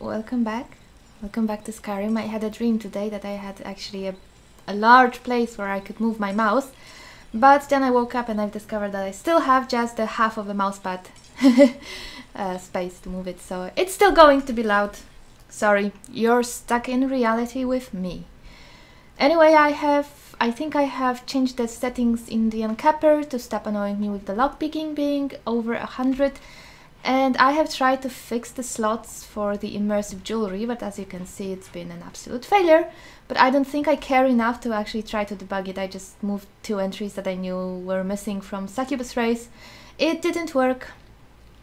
welcome back. Welcome back to Skyrim. I had a dream today that I had actually a large place where I could move my mouse, but then I woke up and I've discovered that I still have just the half of a mousepad space to move it, so it's still going to be loud. Sorry, you're stuck in reality with me. Anyway, I think I have changed the settings in the uncapper to stop annoying me with the lockpicking being over 100. And I have tried to fix the slots for the immersive jewelry, but as you can see it's been an absolute failure. But I don't think I care enough to actually try to debug it. I just moved 2 entries that I knew were missing from Succubus Race. It didn't work.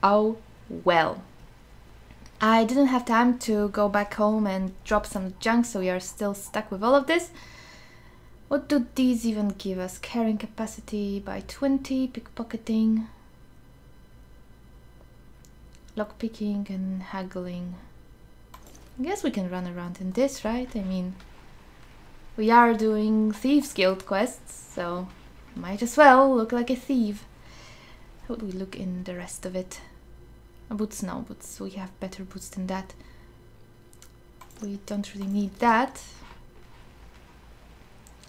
Oh well. I didn't have time to go back home and drop some junk, so we are still stuck with all of this. What do these even give us? Carrying capacity by 20, pickpocketing, lockpicking and haggling. I guess we can run around in this, right? I mean, we are doing Thieves Guild quests, so might as well look like a thief. How would we look in the rest of it? Boots, no, boots. We have better boots than that. We don't really need that.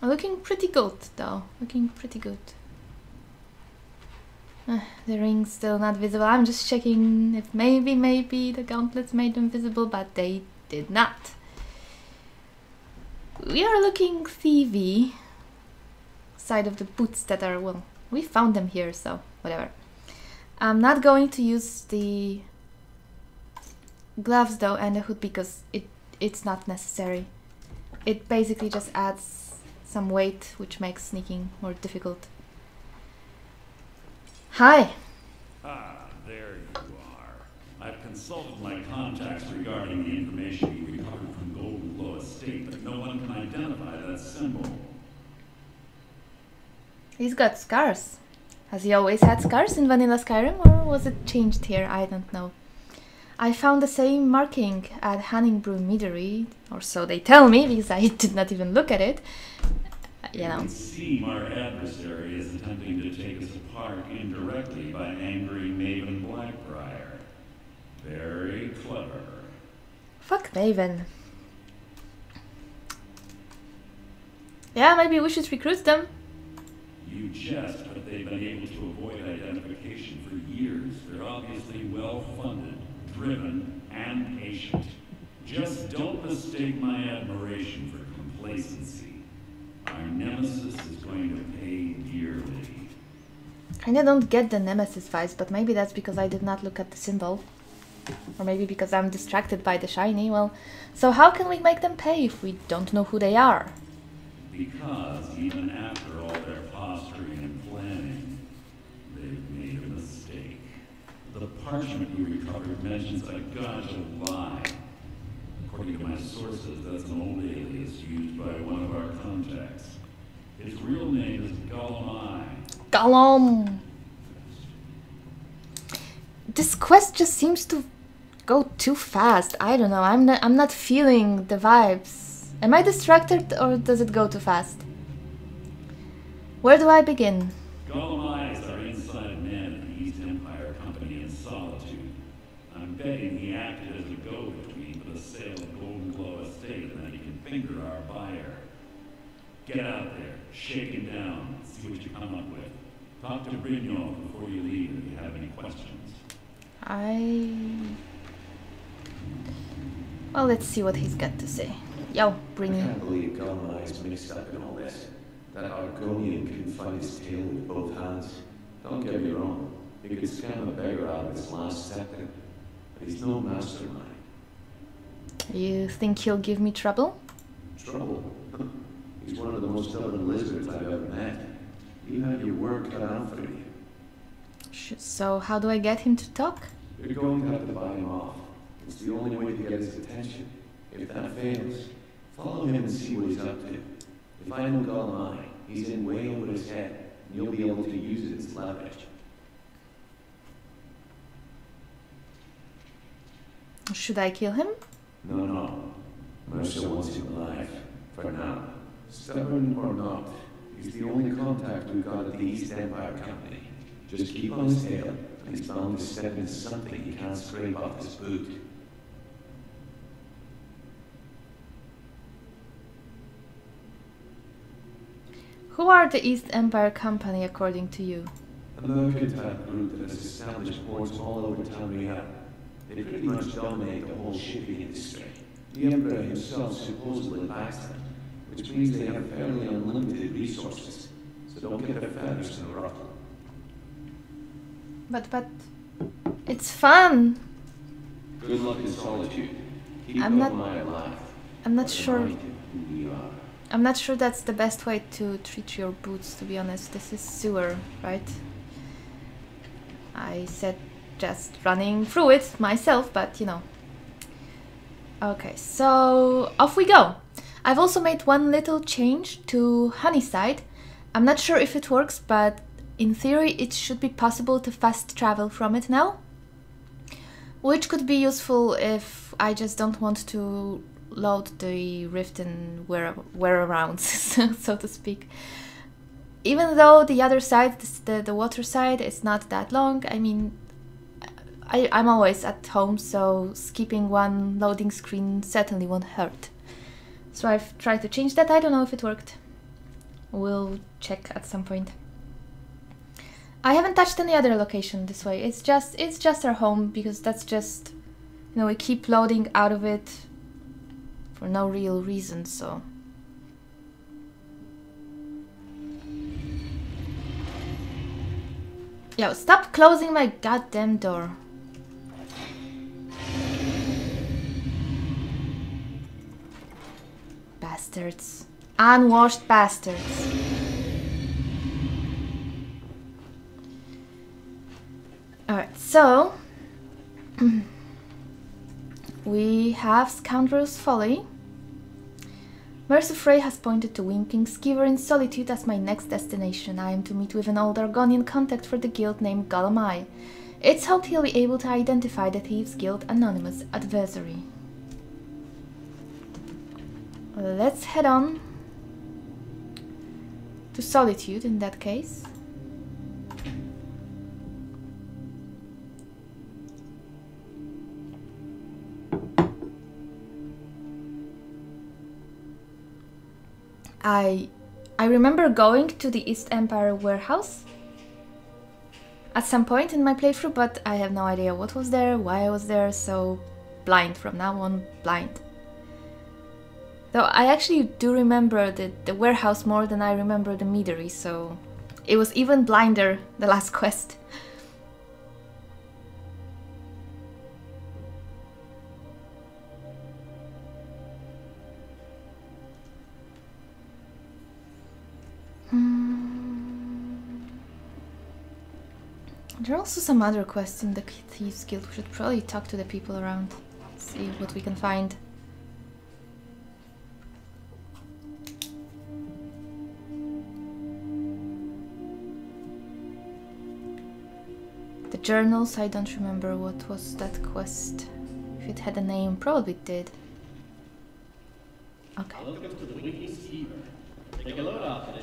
Looking pretty good, though. Looking pretty good. The ring's still not visible. I'm just checking if maybe the gauntlets made them visible, but they did not. We are looking thievy. Side of the boots that are, well, we found them here, so whatever. I'm not going to use the gloves though and the hood because it's not necessary. It basically just adds some weight, which makes sneaking more difficult. Hi. Ah, there you are. I've consulted my contacts regarding the information you recovered from Golden Glow Estate, but no one can identify that symbol. He's got scars. Has he always had scars in Vanilla Skyrim, or was it changed here? I don't know. I found the same marking at Honningbrew Meadery, or so they tell me, because I did not even look at it. You know. It would seem our adversary is attempting to take us apart indirectly by angering Maven Blackbriar. Very clever. Fuck Maven. Yeah, maybe we should recruit them. You jest, but they've been able to avoid identification for years. They're obviously well-funded, driven, and patient. Just don't mistake my admiration for complacency. Our nemesis is going to pay dearly. Kinda don't get the nemesis vibes, but maybe that's because I did not look at the symbol. Or maybe because I'm distracted by the shiny. Well, so how can we make them pay if we don't know who they are? Because even after all their posturing and planning, they've made a mistake. The parchment you recovered mentions a gotcha lie. According to my sources, that's an old alias used by one of our contacts. His real name is Gollum. Gollum! This quest just seems to go too fast. I don't know. I'm not feeling the vibes. Am I distracted or does it go too fast? Where do I begin? Gollum is our inside man at the East Empire Company in Solitude. I'm betting he acted as a go-between for the sale of Golden Glow Estate and that he can finger our buyer. Get out there, shake him down, see what you come up with. Talk to Brignold before you leave if you have any questions. Well, let's see what he's got to say. Yo, bring I him. can't believe Gollum is mixed up in all this. That Argonian can fight his tail with both hands. Don't get me wrong, he could scam a beggar out of his last second, but he's no mastermind. You think he'll give me trouble? Trouble? He's one of the most stubborn lizards I've ever met. You have your work cut out for you. So how do I get him to talk? You're going to have to buy him off. It's the only way to get his attention. If that fails, follow him and see what he's up to. If I know Gollum, he's in way over his head, and you'll be able to use it as leverage. Should I kill him? No. Mercer wants him alive. For now. Stubborn or not, he's the only contact we've got at the East Empire Company. Just keep on his tail, and he's bound to step into something he can't scrape off his boot. I'll be right back. I'll be right back. Should I kill him? No. Mercer wants him alive. For now. Stubborn or not, he's the only contact we've got at the East Empire Company. Just keep on his tail, and he's bound to step into something he can't scrape off his boot. Who are the East Empire Company according to you? A mercantile group that has established ports all over Tamriel. They pretty much dominate the whole shipping industry. The Emperor himself supposedly backs them, which means they have fairly unlimited resources. So don't get their feathers in a ruffle. But it's fun. Good luck in solitude. Keep I'm not alive. I'm not sure. Remind him who we are. I'm not sure that's the best way to treat your boots, to be honest. This is sewer, right? I said just running through it myself, but you know. Okay, so off we go. I've also made one little change to Honeyside. I'm not sure if it works, but in theory it should be possible to fast travel from it now. Which could be useful if I just don't want to load the rift in whereabouts, so to speak. Even though the other side, the water side, is not that long, I mean, I'm always at home, so skipping one loading screen certainly won't hurt. So I've tried to change that. I don't know if it worked. We'll check at some point. I haven't touched any other location this way. It's just our home, because that's just, you know, we keep loading out of it for no real reason, so. Yo, stop closing my goddamn door. Bastards. Unwashed bastards. Alright, so we have Scoundrel's Folly. Mercer Frey has pointed to Winking Skeever in Solitude as my next destination. I am to meet with an old Argonian contact for the guild named Golemai. It's hoped he'll be able to identify the Thieves Guild anonymous adversary. Let's head on to Solitude in that case. I remember going to the East Empire warehouse at some point in my playthrough, but I have no idea what was there, why I was there, so blind from now on, blind. Though I actually do remember the warehouse more than I remember the meadery, so it was even blinder the last quest. There are also some other quests in the Thieves Guild. We should probably talk to the people around, see what we can find. The journals, I don't remember what was that quest. If it had a name, probably it did. Okay.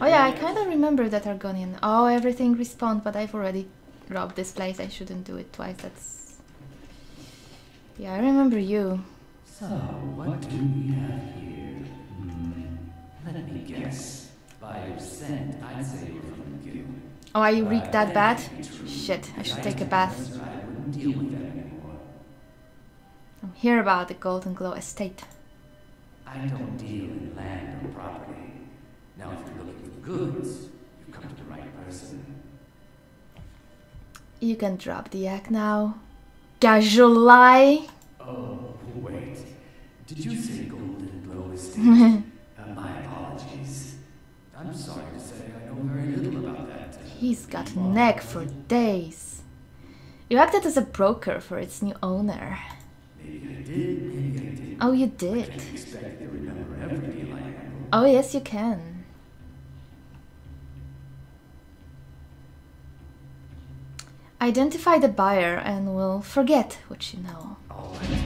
Oh yeah, I kind of remember that Argonian. Oh, everything respawned, but I've already robbed this place. I shouldn't do it twice. That's... Yeah, I remember you. So, what do we have here? Let me guess. By your scent, I'd say you're from the guild. Oh, I reeked that bad? Shit, I should take a bath. I wouldn't deal with that anymore. I'm here about the Golden Glow estate. I don't deal in land or property. Now, if you're looking for goods, you've come to the right person. You can drop the act now. Casual lie. Oh, wait. Did you say Golden Glow estate? My apologies. I'm sorry to say I know very little about that. He's got neck for days. You acted as a broker for its new owner. Maybe I did, maybe I didn't. Oh, you did. I can't expect to remember every deal I handled. Oh, yes, you can. Identify the buyer and we'll forget what you know. All right.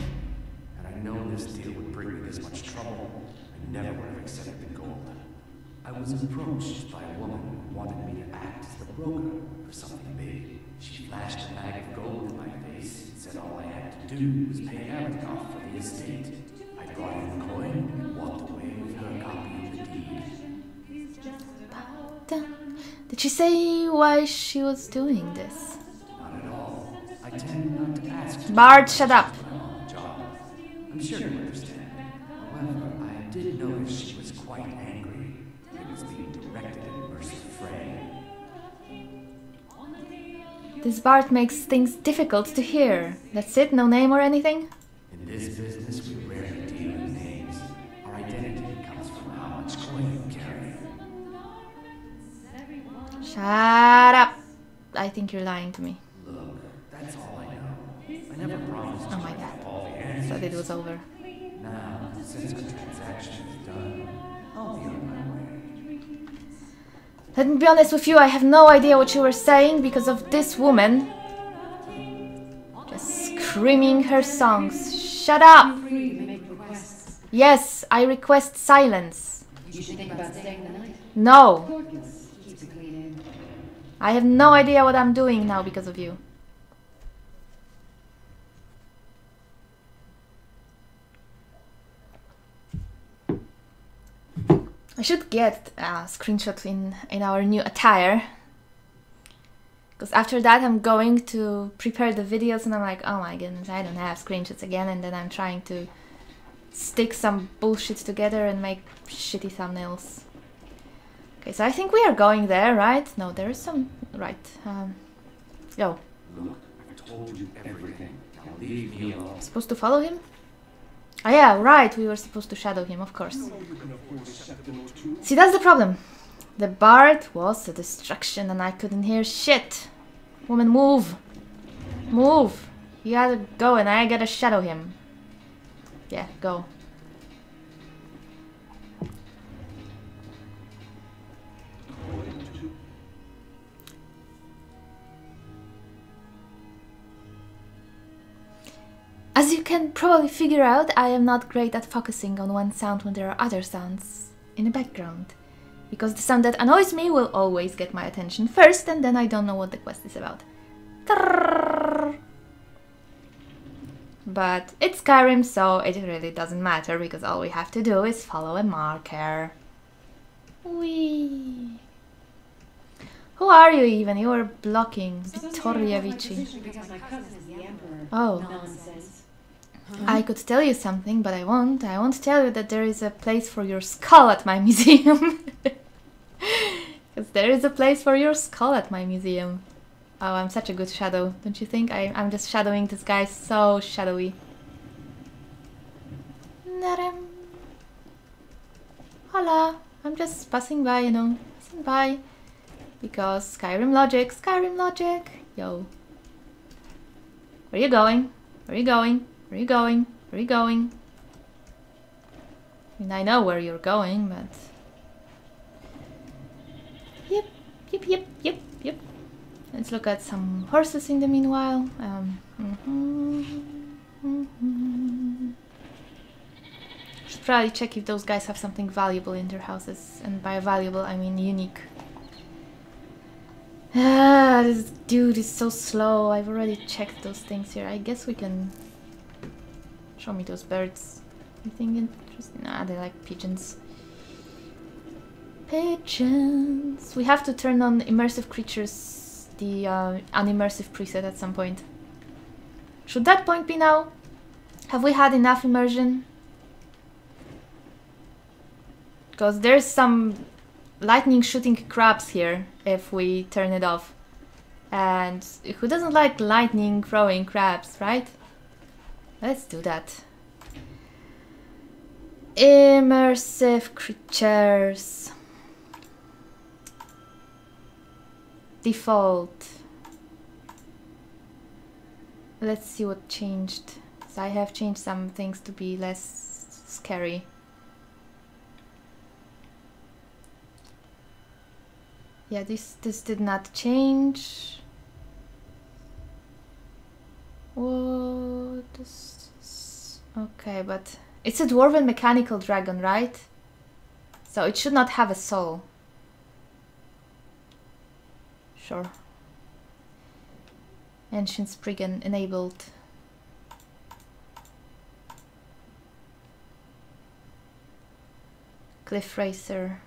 And I know this deal would bring me this much trouble. I never would have accepted the gold. I was approached by a woman who wanted me to act as the broker for something big. She flashed a bag of gold in my face and said all I had to do was pay Eric off for the estate. I brought in the coin and walked away with her copy of the deed. Did she say why she was doing this? Not at all. I tend not to ask. Bart, shut up. When I'm on the job. I'm sure you understand. However, I did notice she was quite angry. It was being directed at Mercer Frey. This Bart makes things difficult to hear. That's it? No name or anything? In this business, we rarely deal in names. Our identity comes from how much coin we carry. Shut up. I think you're lying to me. Look, that's all I know. I never promised Oh you my I'd god. have all the answers. Thought it was over. Now, since our transaction is done, I'll be on my way. Let me be honest with you, I have no idea what you were saying because of this woman. Just screaming her songs. Shut up! Free to make requests. Yes, I request silence. You should think about staying the night. No! Gorgeous. Keeps it clean. I have no idea what I'm doing now because of you. I should get a screenshot in our new attire. Because after that I'm going to prepare the videos and I'm like, oh my goodness, I don't have screenshots again, and then I'm trying to stick some bullshit together and make shitty thumbnails. Okay, so I think we are going there, right? No, there is some... right. Go. Look, I've told you everything. Now leave me alone. Supposed to follow him? Oh yeah, right, we were supposed to shadow him, of course. See, that's the problem. The Bard was a distraction and I couldn't hear shit. Woman, move! Move! You gotta go and I gotta shadow him. Yeah, go. As you can probably figure out, I am not great at focusing on one sound when there are other sounds in the background. Because the sound that annoys me will always get my attention first, and then I don't know what the quest is about. Trrrr. But it's Skyrim, so it really doesn't matter, because all we have to do is follow a marker. Whee! Who are you even? You are blocking Vittoria Vici. Because my cousin is the emperor. Oh. Nonsense. I could tell you something, but I won't. I won't tell you that there is a place for your skull at my museum. Because there is a place for your skull at my museum. Oh, I'm such a good shadow, don't you think? I'm just shadowing this guy so shadowy. Narem. Hola. I'm just passing by, you know. Passing by. Because Skyrim logic, Skyrim logic. Yo. Where are you going? Where are you going? Where are you going? Where are you going? I mean, I know where you're going, but... Yep, yep, yep, yep, yep. Let's look at some horses in the meanwhile. Should probably check if those guys have something valuable in their houses. And by valuable, I mean unique. Ah, this dude is so slow. I've already checked those things here. I guess we can... Show me those birds. Anything interesting? Nah, they like pigeons. Pigeons! We have to turn on immersive creatures, the unimmersive preset at some point. Should that point be now? Have we had enough immersion? Because there's some lightning shooting crabs here if we turn it off. And who doesn't like lightning throwing crabs, right? Let's do that. Immersive creatures. Default. Let's see what changed. So I have changed some things to be less scary. Yeah, this did not change. What is this? Okay, but it's a dwarven mechanical dragon, right? So it should not have a soul. Sure. Ancient Spriggan enabled. Cliff Racer.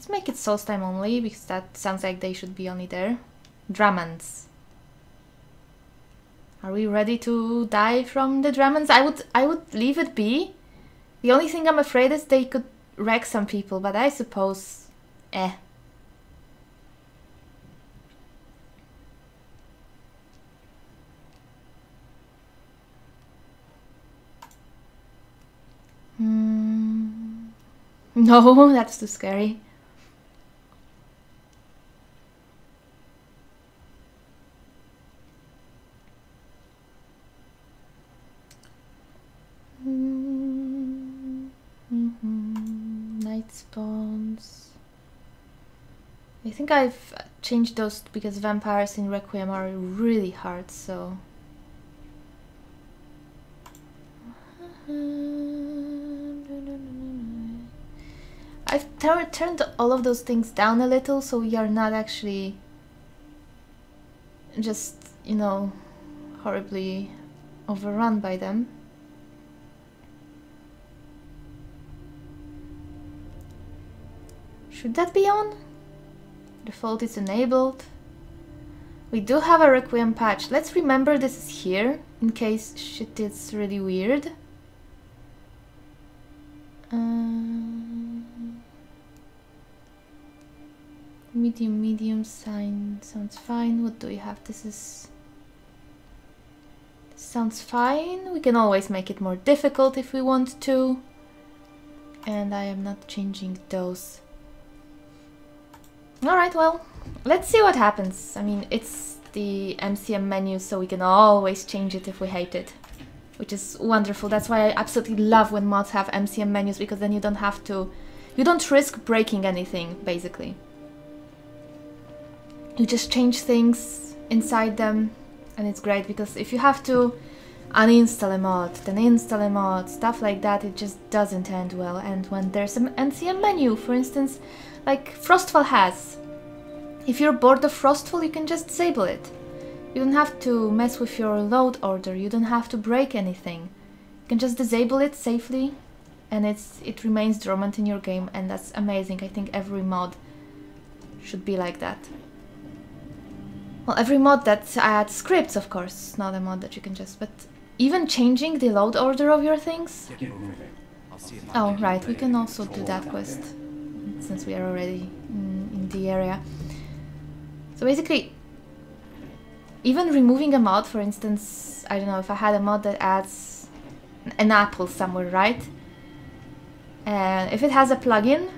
Let's make it Souls time only, because that sounds like they should be only there. Dramans. Are we ready to die from the Dramans? I would leave it be. The only thing I'm afraid is they could wreck some people, but I suppose... eh. No, that's too scary. Night spawns. I think I've changed those because vampires in Requiem are really hard, so... I've turned all of those things down a little, so we are not actually just, you know, horribly overrun by them. Should that be on? Default is enabled. We do have a Requiem patch. Let's remember this is here, in case shit is really weird. Medium sign sounds fine. What do we have? This sounds fine. We can always make it more difficult if we want to. And I am not changing those. Alright, well, let's see what happens. I mean, it's the MCM menu, so we can always change it if we hate it. Which is wonderful. That's why I absolutely love when mods have MCM menus, because then you don't have to... you don't risk breaking anything, basically. You just change things inside them, and it's great, because if you have to uninstall a mod, then install a mod, stuff like that, it just doesn't end well. And when there's an MCM menu, for instance, like Frostfall has, if you're bored of Frostfall, you can just disable it. You don't have to mess with your load order, you don't have to break anything. You can just disable it safely, and it remains dormant in your game, and that's amazing. I think every mod should be like that. Well, every mod that adds scripts, of course, not a mod that you can just... but even changing the load order of your things... Oh, right, we can also do that quest, since we are already in the area. So basically, even removing a mod, for instance, I don't know, if I had a mod that adds an apple somewhere, right? And if it has a plugin,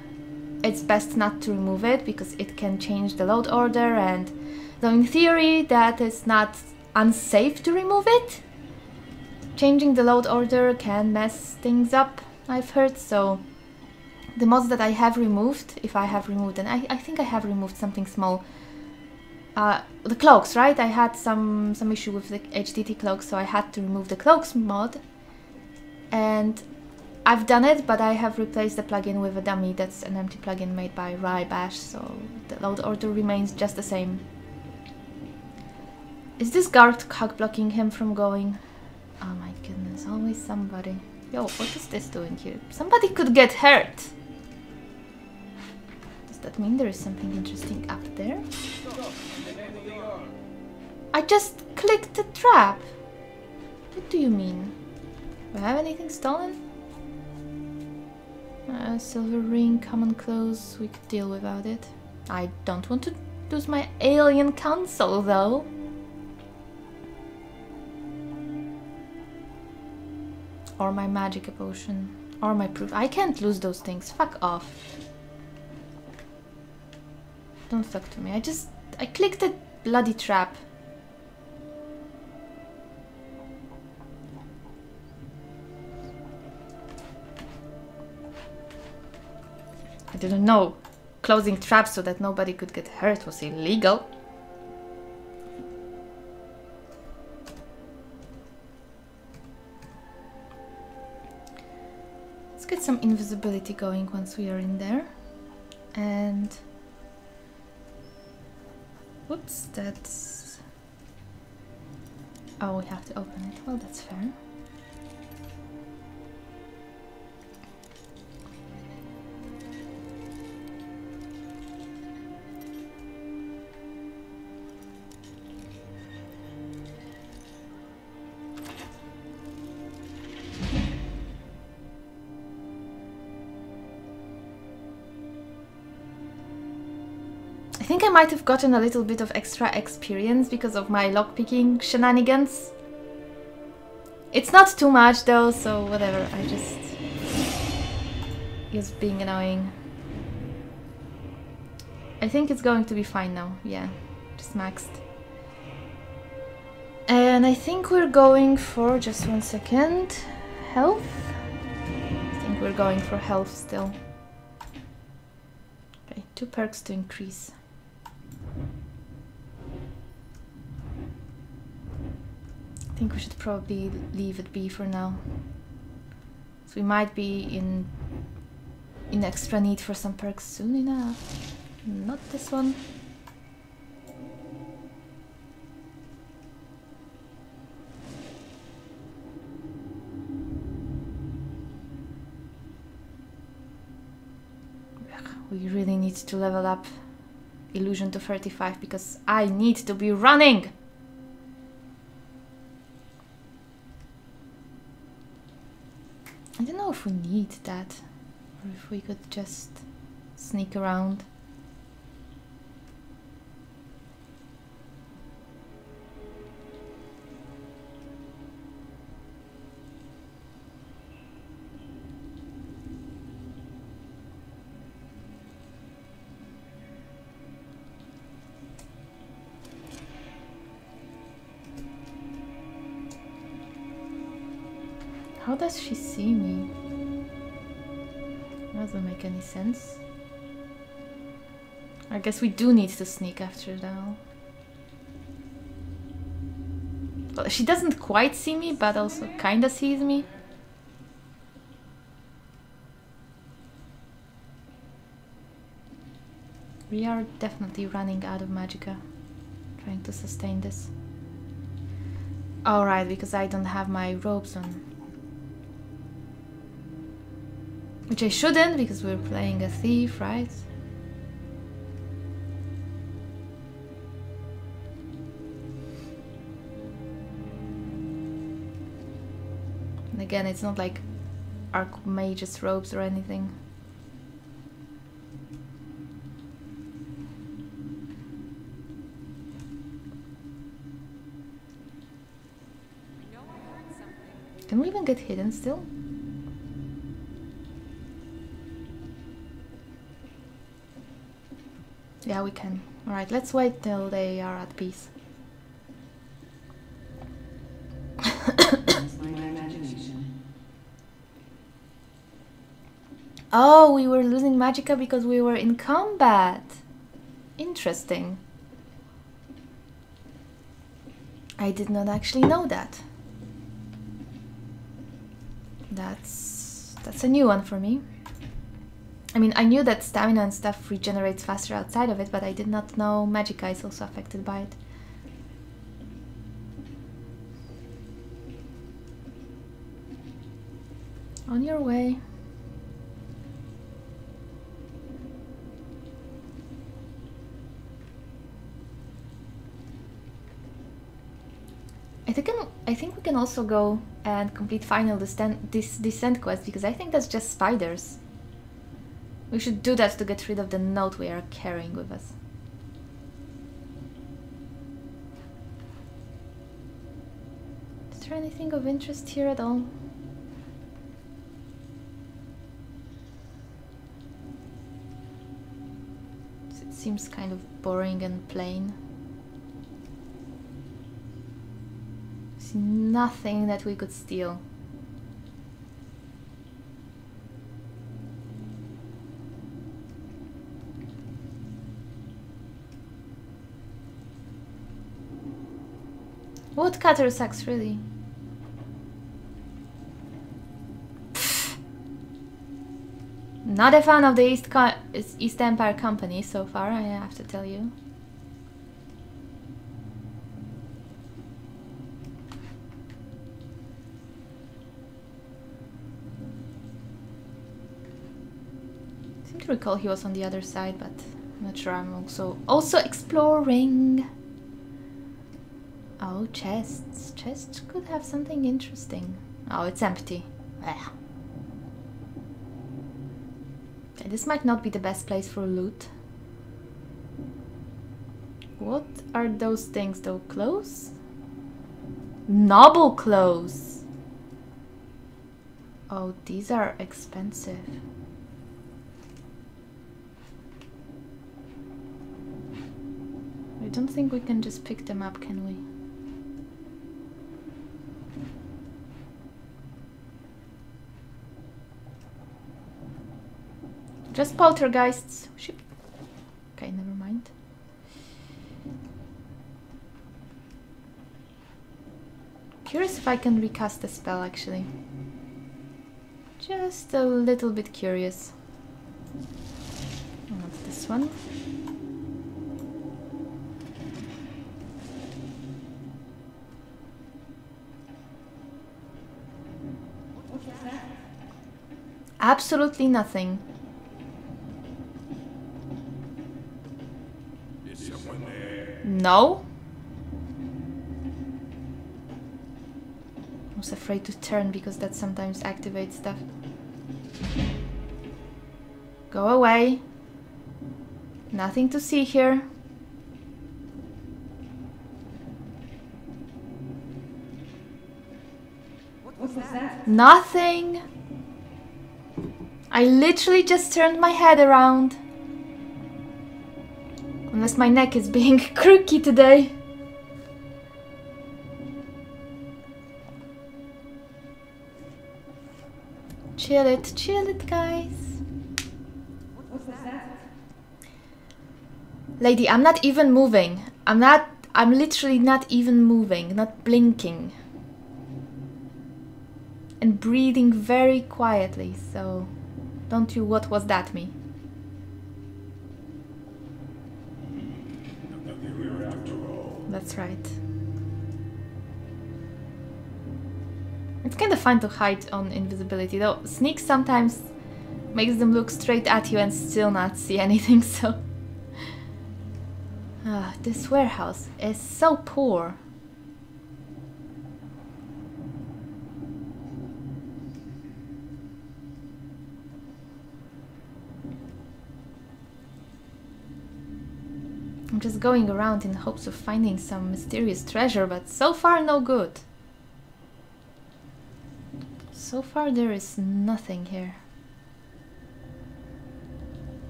it's best not to remove it, because it can change the load order, and though in theory that is not unsafe to remove it, changing the load order can mess things up, I've heard. So the mods that I have removed, if I have removed, and I think I have removed something small, the cloaks, right? I had some issue with the HDT cloaks, so I had to remove the cloaks mod, and I've done it, but I have replaced the plugin with a dummy that's an empty plugin made by Rybash, so the load order remains just the same. Is this guard hug blocking him from going? Oh my goodness, always somebody. Yo, what is this doing here? Somebody could get hurt! Does that mean there is something interesting up there? I just clicked the trap! What do you mean? Do I have anything stolen? Silver ring, common clothes, we could deal without it. I don't want to lose my alien console though. Or my magic potion. Or my proof. I can't lose those things. Fuck off. Don't talk to me. I clicked the bloody trap. I didn't know closing traps so that nobody could get hurt was illegal. Let's get some invisibility going once we are in there. And... whoops, that's... oh, we have to open it. Well, that's fair. think I might have gotten a little bit of extra experience because of my lockpicking shenanigans. It's not too much though, so whatever, I just being annoying. I think it's going to be fine now, yeah, just maxed. And I think we're going for, just 1 second, health? I think we're going for health still. Okay, 2 perks to increase. I think we should probably leave it be for now. So we might be in extra need for some perks soon enough. Not this one. We really need to level up illusion to 35 because I need to be running! I don't know if we need that or if we could just sneak around. How does she see me? Doesn't make any sense. I guess we do need to sneak after now. Well, she doesn't quite see me, but also kinda sees me. We are definitely running out of magicka. Trying to sustain this. Alright, because I don't have my robes on. Which I shouldn't, because we're playing a thief, right? And again, it's not like Archmage's robes or anything. Can we even get hidden still? Yeah, we can. Alright, let's wait till they are at peace. My imagination. Oh, we were losing magicka because we were in combat. Interesting. I did not actually know that. That's a new one for me. I mean, I knew that stamina and stuff regenerates faster outside of it, but I did not know magicka is also affected by it. On your way. I think we can also go and complete final descent quest, because I think that's just spiders. We should do that to get rid of the note we are carrying with us. Is there anything of interest here at all? It seems kind of boring and plain. See nothing that we could steal. Woodcutter sucks, really. Pfft. Not a fan of the East Empire Company so far, I have to tell you. I seem to recall he was on the other side, but I'm not sure. I'm also exploring. Oh, chests. Chests could have something interesting. Oh, it's empty. Ugh. Okay, this might not be the best place for loot. What are those things though? Clothes? Noble clothes! Oh, these are expensive. I don't think we can just pick them up, can we? Just poltergeists. Shit. Okay, never mind. Curious if I can recast the spell, actually. Just a little bit curious. Not this one. Absolutely nothing. Is someone there? No. I was afraid to turn because that sometimes activates stuff. Go away. Nothing to see here. What was that? Nothing. I literally just turned my head around. Unless my neck is being crooked today. Chill it, guys. What was that? Lady, I'm not even moving. I'm literally not even moving, not blinking. And breathing very quietly, so don't you what was that me? Nothing here after all. That's right. It's kind of fun to hide on invisibility, though sneak sometimes makes them look straight at you and still not see anything, so... this warehouse is so poor. I'm just going around in hopes of finding some mysterious treasure, but so far no good. So far there is nothing here.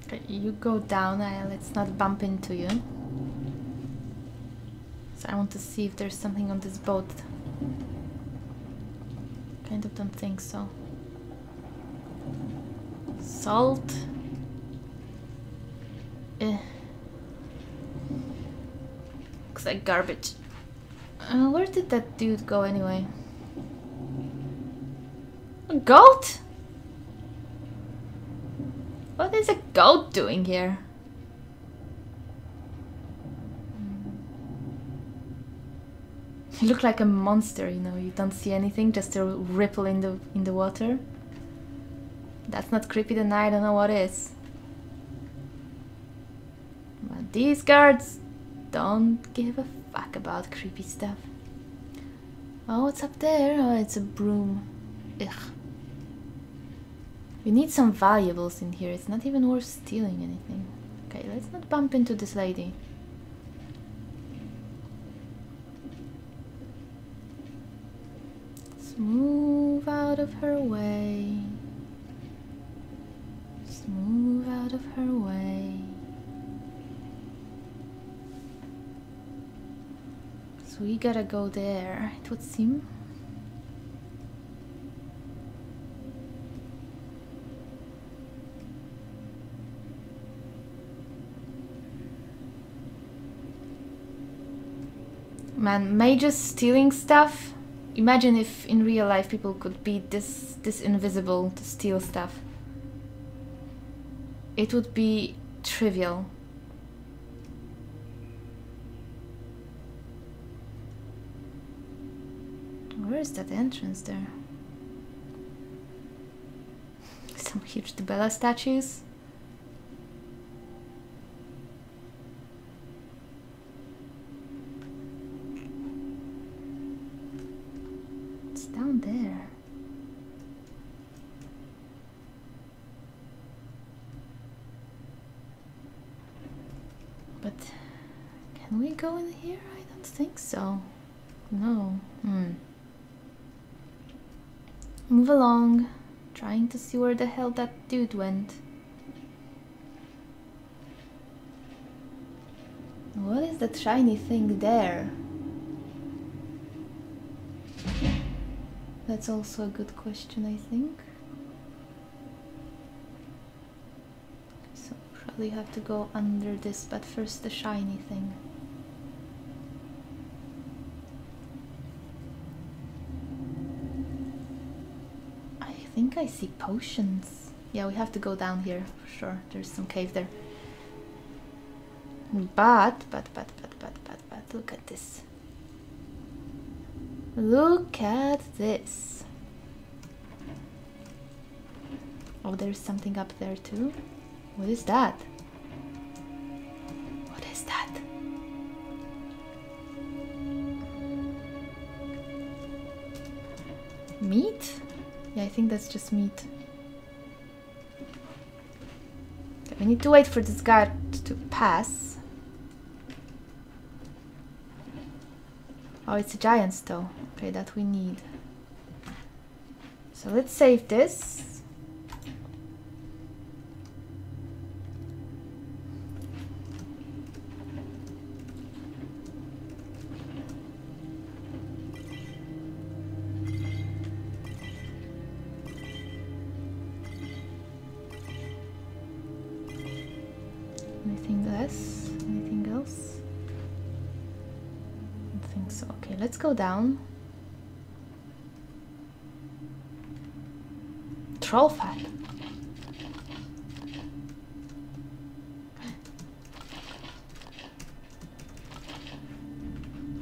Okay, you go down, let's not bump into you. So I want to see if there's something on this boat. Kind of don't think so. Salt. Looks like garbage. Where did that dude go anyway? A goat? What is a goat doing here? You look like a monster, you know, you don't see anything, just a ripple in the water. That's not creepy, then I don't know what is. But these guards don't give a fuck about creepy stuff. Oh, what's up there? Oh, it's a broom. Ugh. We need some valuables in here, it's not even worth stealing anything. Okay, let's not bump into this lady. Move out of her way. Just move out of her way. So we gotta go there, it would seem. Man, mages stealing stuff? Imagine if in real life people could be this invisible to steal stuff. It would be trivial. Where is that entrance there? Some huge Dibella statues. go in here? I don't think so. No. Move along, trying to see where the hell that dude went. What is that shiny thing there? That's also a good question, I think. So probably have to go under this, but first the shiny thing. I think I see potions. Yeah, we have to go down here for sure. There's some cave there. But look at this. Look at this. Oh, there's something up there too. What is that? What is that? Meat? Yeah, I think that's just meat. Okay, we need to wait for this guard to pass. Oh, it's a giant though. Okay, that we need. So let's save this. Anything else? Anything else? I don't think so. Okay, let's go down. Troll fat.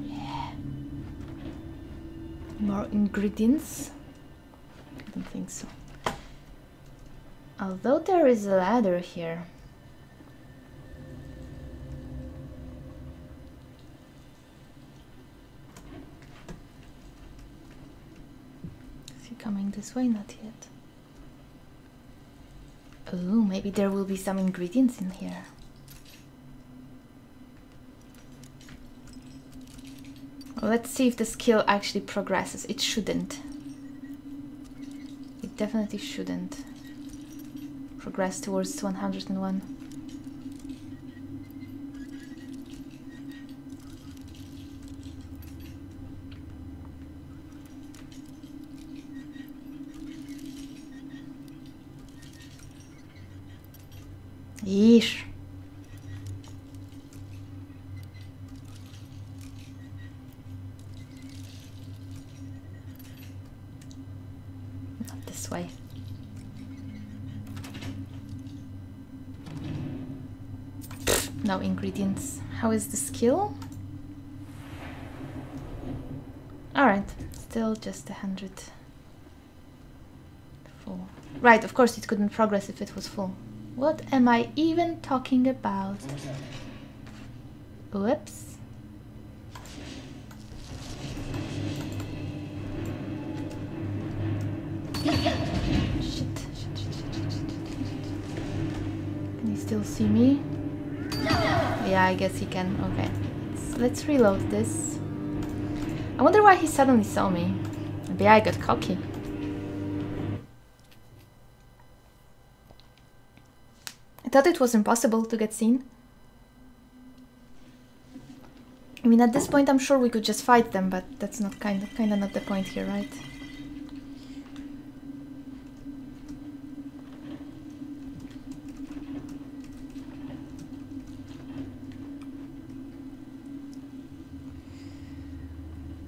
Yeah. More ingredients? I don't think so. Although there is a ladder here. Coming this way, not yet. Oh, maybe there will be some ingredients in here. Well, let's see if the skill actually progresses. It shouldn't. It definitely shouldn't progress towards 101. Yeesh. Not this way. No ingredients. How is the skill? Alright, still just 100. Full. Right, of course it couldn't progress if it was full. What am I even talking about? Whoops. Shit. Can he still see me? Yeah, I guess he can. Okay. Let's reload this. I wonder why he suddenly saw me. Maybe I got cocky. I thought it was impossible to get seen. I mean, at this point I'm sure we could just fight them, but that's not kinda not the point here, right?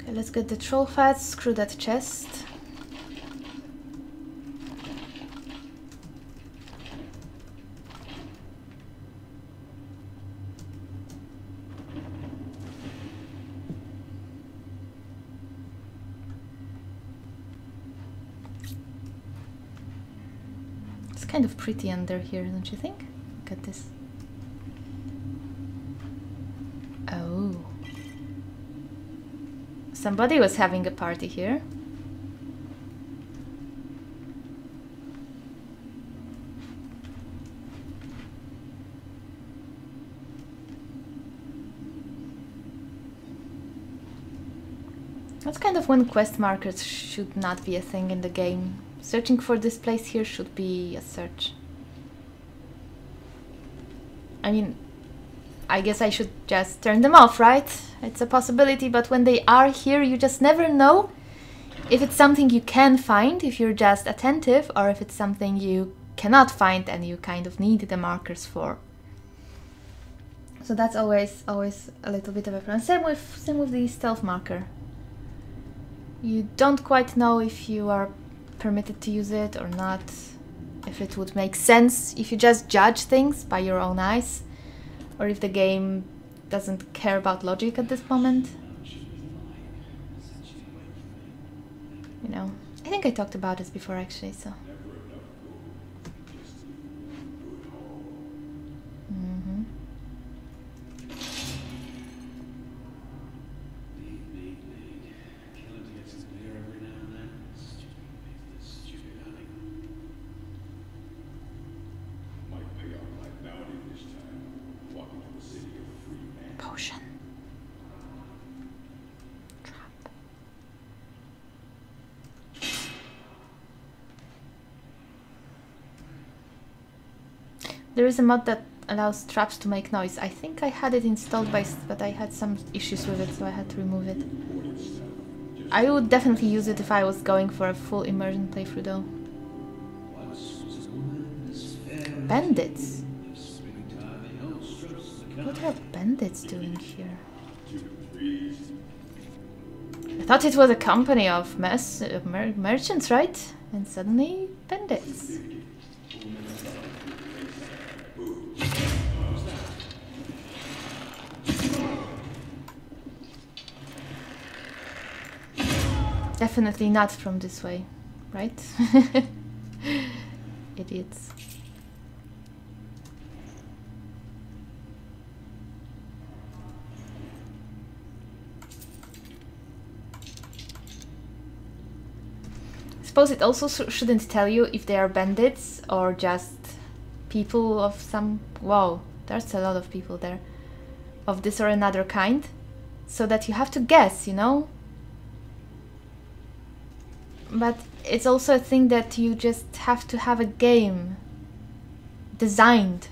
Okay, let's get the troll fat, screw that chest. Kind of pretty under here, don't you think? Look at this. Oh. Somebody was having a party here. That's kind of when quest markers should not be a thing in the game. Searching for this place here should be a search. I mean, I guess I should just turn them off, right? It's a possibility, but when they are here, you just never know if it's something you can find if you're just attentive, or if it's something you cannot find and you kind of need the markers for. So that's always a little bit of a problem. Same with the stealth marker. You don't quite know if you are permitted to use it or not, if it would make sense if you just judge things by your own eyes, or if the game doesn't care about logic at this moment. You know, I think I talked about this before actually, so. Potion. Trap. There is a mod that allows traps to make noise. I think I had it installed but I had some issues with it, so I had to remove it. I would definitely use it if I was going for a full immersion playthrough though. Bandits? What are bandits doing here? I thought it was a company of merchants, right? And suddenly, bandits. Definitely not from this way, right? Idiots. Suppose it also shouldn't tell you if they are bandits or just people of some... Wow, there's a lot of people there. Of this or another kind. So that you have to guess, you know? But it's also a thing that you just have to have a game designed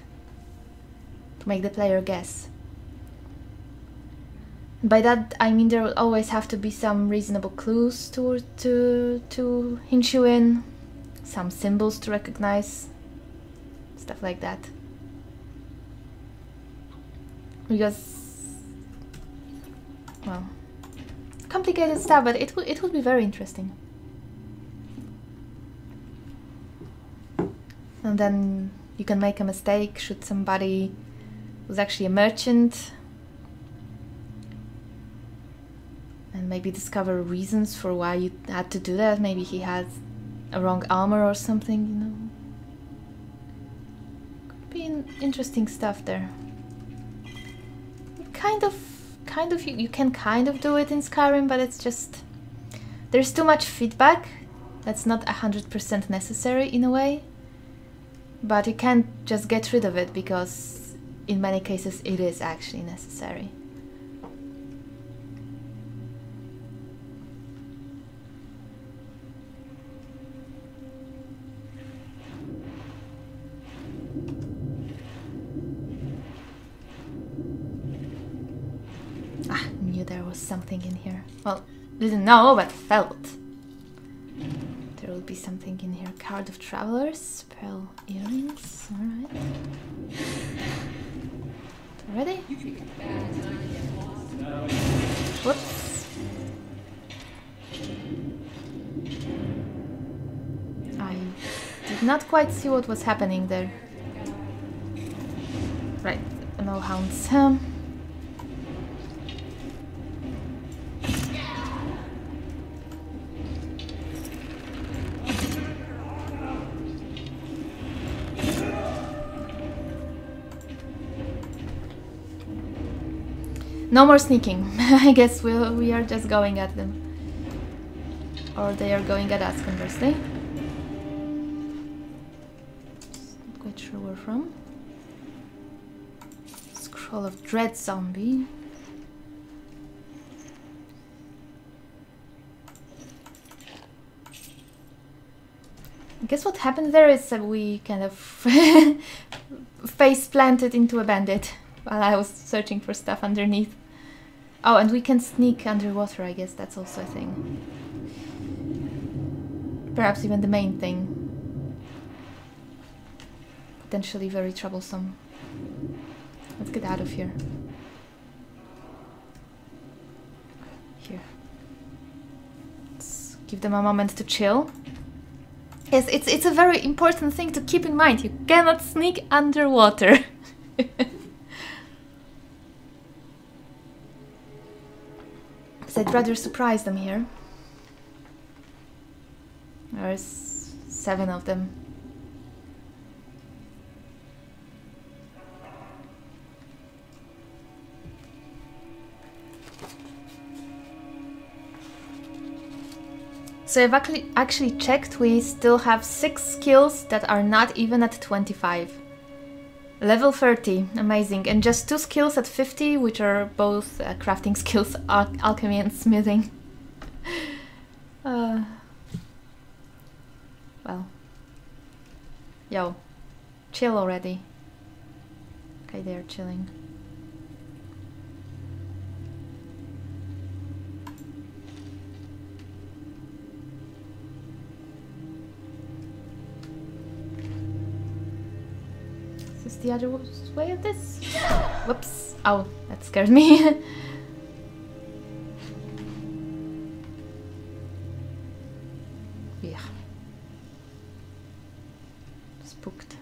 to make the player guess. By that I mean there will always have to be some reasonable clues to hint you in, some symbols to recognize, stuff like that. Because, well, complicated stuff, but it would be very interesting. And then you can make a mistake should somebody who's actually a merchant, and maybe discover reasons for why you had to do that. Maybe he had a wrong armor or something, you know. Could be interesting stuff there. Kind of, you can kind of do it in Skyrim, but it's just... There's too much feedback that's not 100% necessary in a way. But you can't just get rid of it, because in many cases it is actually necessary. Ah, knew there was something in here. Well, didn't know, but felt. There will be something in here. Card of Travelers, pearl earrings. Alright. Ready? Whoops. I did not quite see what was happening there. Right, no hounds. No more sneaking. I guess we are just going at them. Or they are going at us, conversely. Not quite sure where from. Scroll of Dread Zombie. guess what happened there is that we kind of face planted into a bandit while I was searching for stuff underneath. Oh, and we can sneak underwater, I guess that's also a thing. Perhaps even the main thing. Potentially very troublesome. Let's get out of here. Here. Let's give them a moment to chill. Yes, it's a very important thing to keep in mind. You cannot sneak underwater. So I'd rather surprise them here. There's 7 of them. So I've actually checked, we still have 6 skills that are not even at 25. Level 30, amazing. And just 2 skills at 50, which are both crafting skills, alchemy and smithing. Well. Yo, chill already. Okay, they're chilling. Is the other way of this? Whoops. Oh, that scared me. Yeah. Spooked.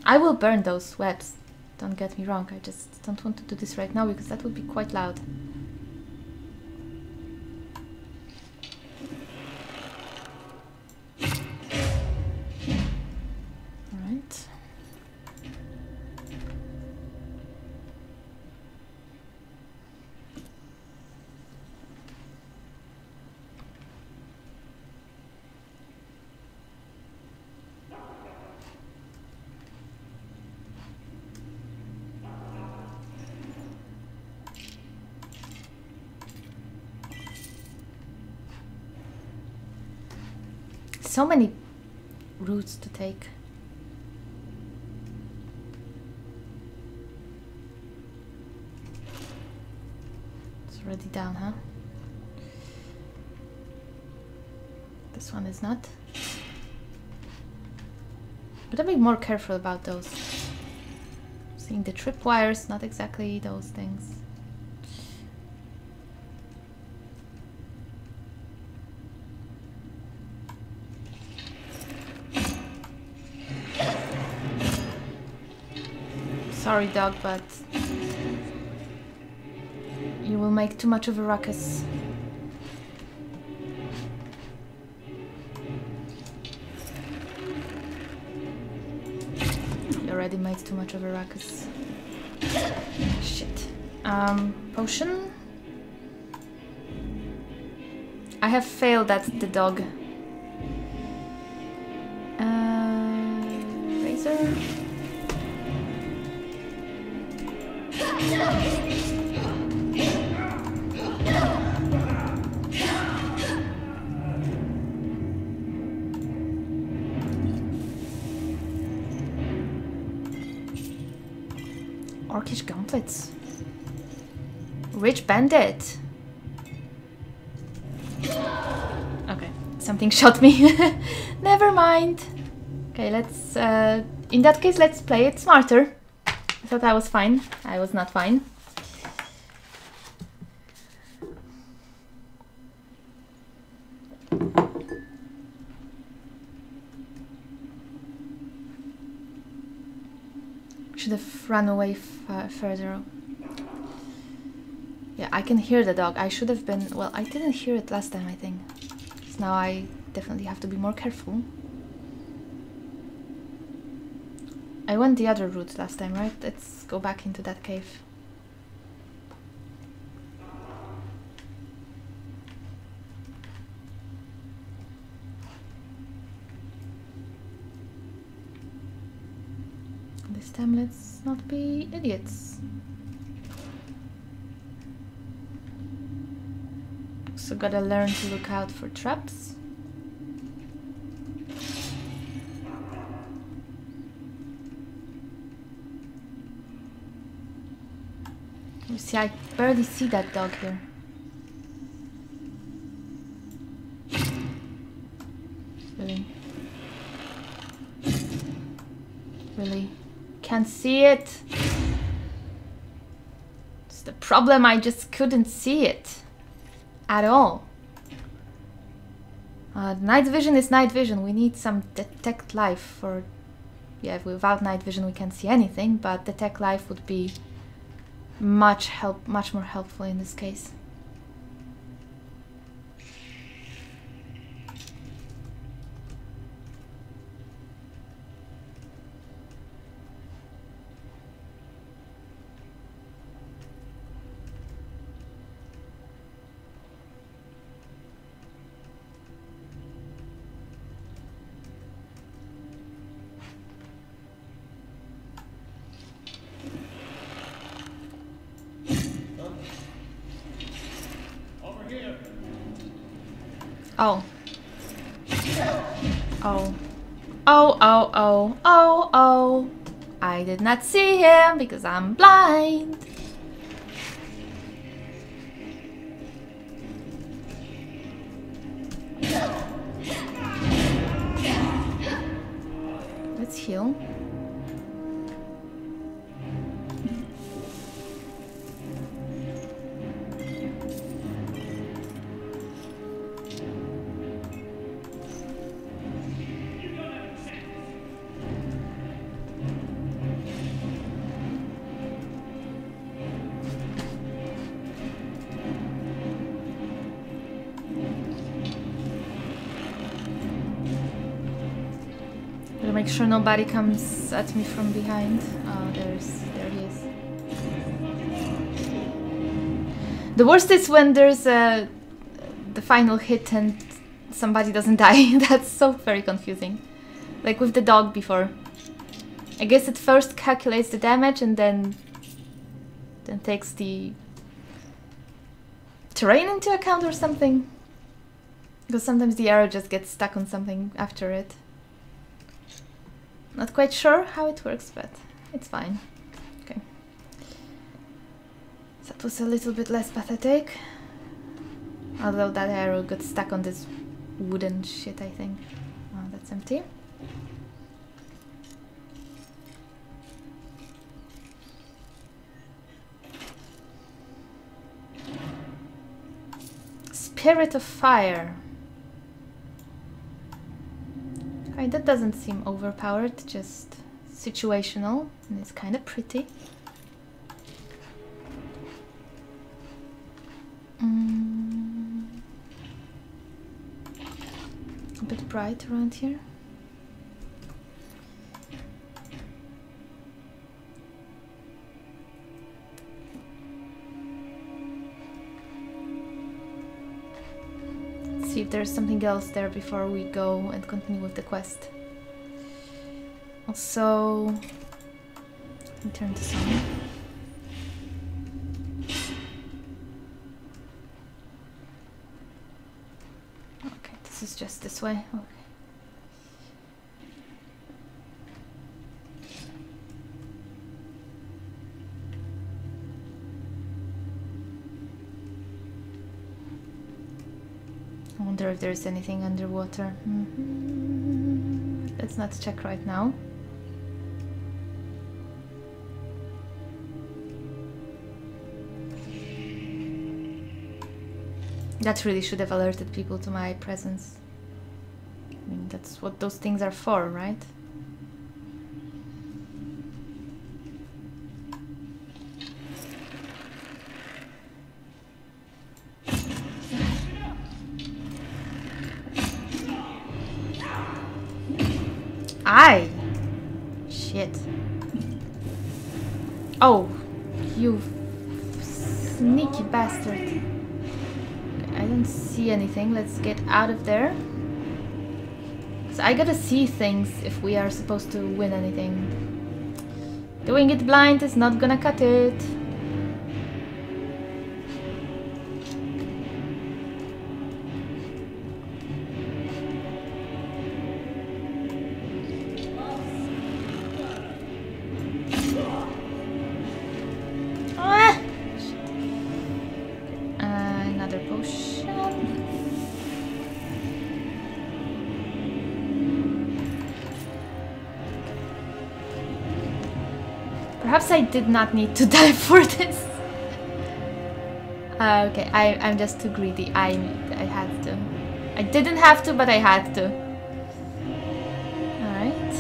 I will burn those webs. Don't get me wrong. I just don't want to do this right now because that would be quite loud. So many routes to take. It's already down, huh? This one is not. But I'll be more careful about those. Seeing the tripwires, not exactly those things. Sorry, dog, but you will make too much of a ruckus. You already made too much of a ruckus. Shit. Potion? I have failed at the dog. Razor? Orcish gauntlets. Rich bandit. Okay, something shot me. Never mind. Okay, let's in that case let's play it smarter. I thought I was fine. I was not fine. Should have run away further. Yeah, I can hear the dog. I should have been... Well, I didn't hear it last time, I think. So now I definitely have to be more careful. I went the other route last time, right? Let's go back into that cave. This time let's not be idiots. Also gotta learn to look out for traps. You see, I barely see that dog here. Really? Really? Can't see it? It's the problem, I just couldn't see it. At all. Night vision is night vision. We need some detect life for... Yeah, without night vision we can't see anything, but detect life would be much more helpful in this case. Oh. Oh. Oh, oh, oh, oh, oh. I did not see him because I'm blind. Let's heal. Make sure nobody comes at me from behind. Oh, there he is. The worst is when there's the final hit and somebody doesn't die. That's so very confusing. Like with the dog before. I guess it first calculates the damage and then takes the terrain into account or something. Because sometimes the arrow just gets stuck on something after it. Not quite sure how it works, but it's fine. Okay. That was a little bit less pathetic. Although that arrow got stuck on this wooden shit, I think. Oh, that's empty. Spirit of Fire. Okay, that doesn't seem overpowered, just situational, and it's kind of pretty. A bit bright around here. See if there's something else there before we go and continue with the quest. Also, let me turn this on. Okay, this is just this way. Okay. I wonder if there's anything underwater. Let's not check right now. That really should have alerted people to my presence. I mean, that's what those things are for, right? Aye! Shit. Oh, you sneaky bastard. I don't see anything. Let's get out of there. So I gotta see things if we are supposed to win anything. Doing it blind is not gonna cut it. Perhaps I did not need to die for this. Okay, I'm just too greedy. I had to. I didn't have to, but I had to. Alright.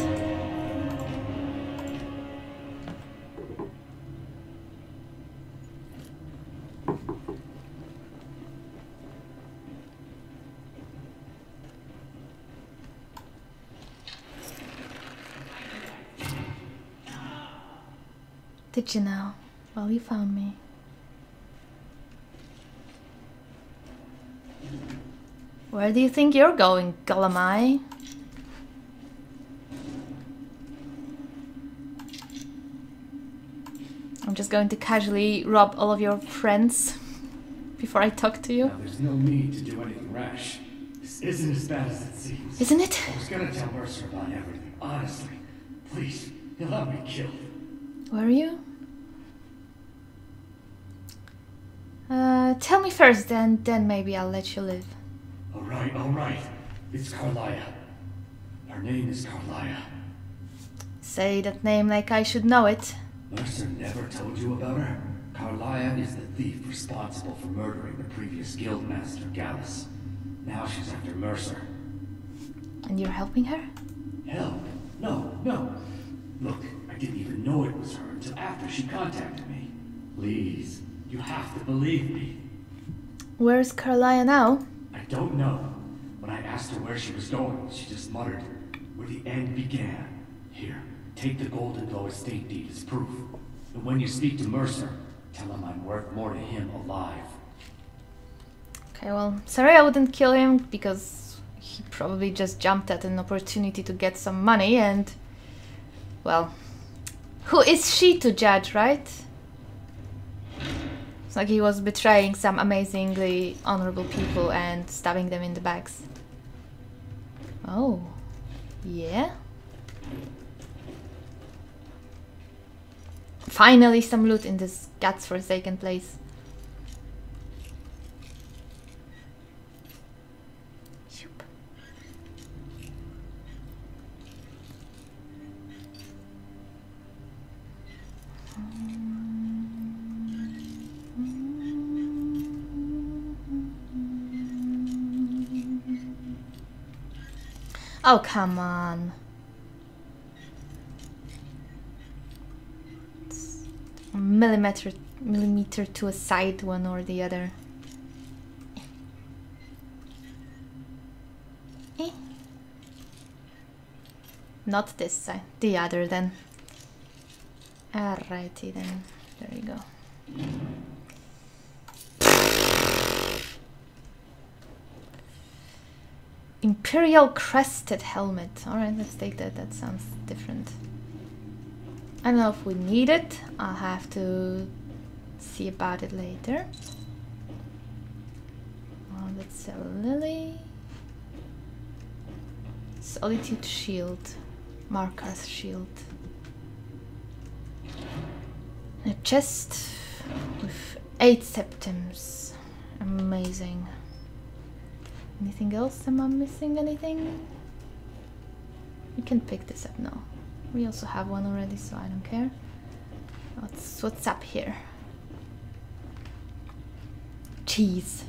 Did you know? Well, you found me. Where do you think you're going, Golemai? I'm just going to casually rob all of your friends before I talk to you. Now, there's no need to do anything rash. This isn't as bad as it seems. Isn't it? I was gonna tell Mercer about everything, honestly. Please, he'll have me killed. Were you? Tell me first, then maybe I'll let you live. All right. It's Carlia. Her name is Carlia. Say that name like I should know it. Mercer never told you about her? Carlia is the thief responsible for murdering the previous guildmaster, Gallus. Now she's after Mercer. And you're helping her? Help? No. Look, I didn't even know it was her until after she contacted me. Please, you have to believe me. Where's Carlia now? I don't know. When I asked her where she was going, she just muttered, where the end began. Here, take the Golden Glow estate deed as proof. And when you speak to Mercer, tell him I'm worth more to him alive. Okay, well, sorry I wouldn't kill him because he probably just jumped at an opportunity to get some money and... well, who is she to judge, right? It's like he was betraying some amazingly honorable people and stabbing them in the backs. Oh, yeah? Finally some loot in this godforsaken place. Shoop. Oh, come on. It's a millimeter to a side, one or the other. Eh. Not this side, the other then. Alrighty then, there you go. Imperial crested helmet. Alright, let's take that. That sounds different. I don't know if we need it. I'll have to see about it later. Oh, that's a lily. Solitude shield. Markar's shield. A chest with 8 septums. Amazing. Anything else? Am I missing anything? We can pick this up now. We also have one already, so I don't care. What's up here? Cheese.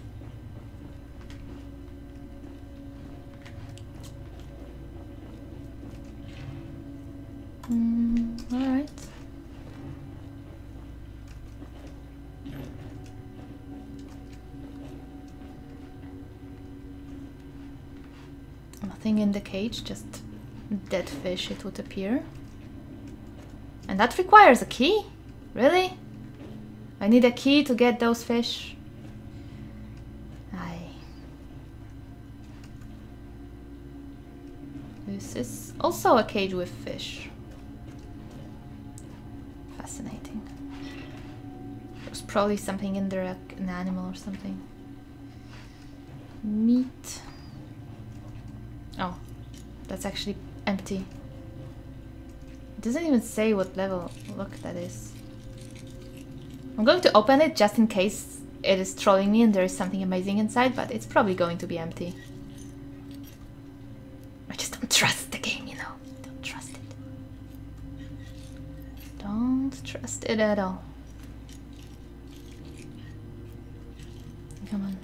Alright. Nothing in the cage, just dead fish, it would appear. And that requires a key? Really? I need a key to get those fish? Aye. This is also a cage with fish. Fascinating. There's probably something in there, like an animal or something. Meat. Oh, that's actually empty. It doesn't even say what level. Look, that is. I'm going to open it just in case it is trolling me and there is something amazing inside, but it's probably going to be empty. I just don't trust the game, you know. Don't trust it. Don't don't trust it at all. Come on.